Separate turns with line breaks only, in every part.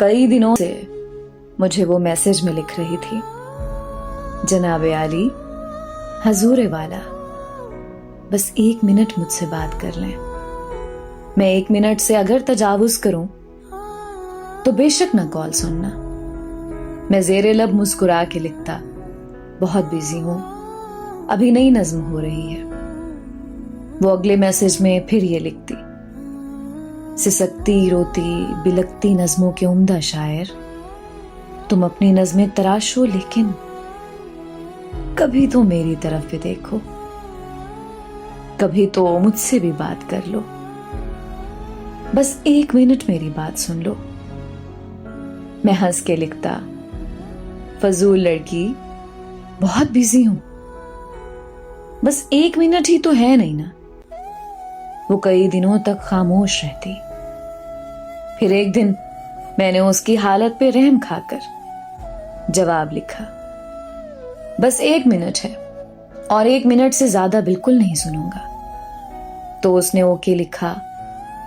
कई दिनों से मुझे वो मैसेज में लिख रही थी, जनाबे आली, हजूर वाला, बस 1 मिनट मुझसे बात कर लें। मैं 1 मिनट से अगर तजावुज करूं तो बेशक ना कॉल सुनना। मैं जेरे लब मुस्कुरा के लिखता, बहुत बिजी हूं, अभी नई नज्म हो रही है। वो अगले मैसेज में फिर ये लिखती, सिसकती रोती बिलकती नज्मों के उम्दा शायर, तुम अपनी नज्में तराशो लेकिन कभी तो मेरी तरफ भी देखो, कभी तो मुझसे भी बात कर लो, बस 1 मिनट मेरी बात सुन लो। मैं हंस के लिखता, फजूल लड़की, बहुत बिजी हूं, बस 1 मिनट ही तो है नहीं ना। वो कई दिनों तक खामोश रहती। फिर एक दिन मैंने उसकी हालत पे रहम खाकर जवाब लिखा, बस 1 मिनट है और 1 मिनट से ज्यादा बिल्कुल नहीं सुनूंगा। तो उसने ओके लिखा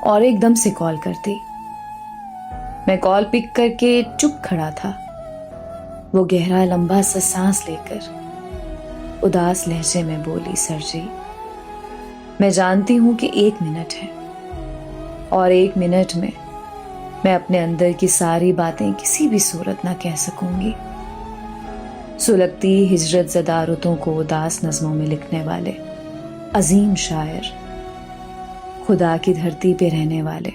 और एकदम से कॉल कर दी। मैं कॉल पिक करके चुप खड़ा था। वो गहरा लंबा सा सांस लेकर उदास लहजे में बोली, सर जी, मैं जानती हूं कि 1 मिनट है और 1 मिनट में मैं अपने अंदर की सारी बातें किसी भी सूरत ना कह सकूंगी। सुलगती हिजरत ज़दा रुतों को उदास नज़मों में लिखने वाले अजीम शायर, खुदा की धरती पे रहने वाले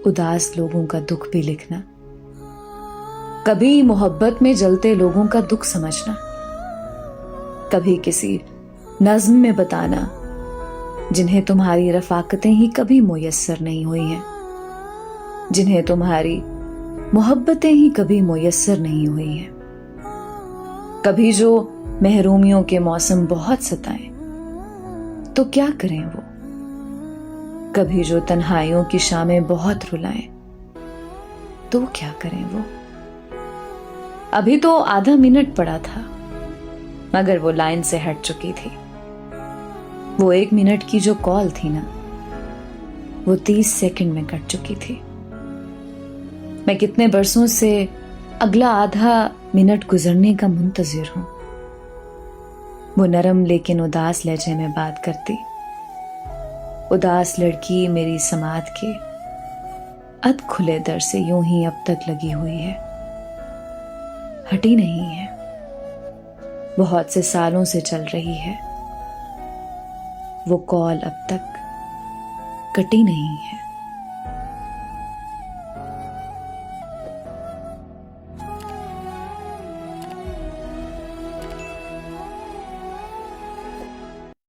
उदास लोगों का दुख भी लिखना, कभी मोहब्बत में जलते लोगों का दुख समझना, कभी किसी नज्म में बताना जिन्हें तुम्हारी रफाकतें ही कभी मुयस्सर नहीं हुई हैं, जिन्हें तुम्हारी मोहब्बतें ही कभी मुयस्सर नहीं हुई हैं। कभी जो महरूमियों के मौसम बहुत सताएं तो क्या करें वो, कभी जो तन्हाइयों की शामें बहुत रुलाएं तो क्या करें वो। अभी तो आधा मिनट पड़ा था मगर वो लाइन से हट चुकी थी। वो 1 मिनट की जो कॉल थी ना, वो 30 सेकंड में कट चुकी थी। मैं कितने बरसों से अगला आधा मिनट गुजरने का मुंतजिर हूं। वो नरम लेकिन उदास लहजे में बात करती, उदास लड़की मेरी समात के अध खुले दर से यूं ही अब तक लगी हुई है, हटी नहीं है, बहुत से सालों से चल रही है। वो कॉल अब तक कटी नहीं है।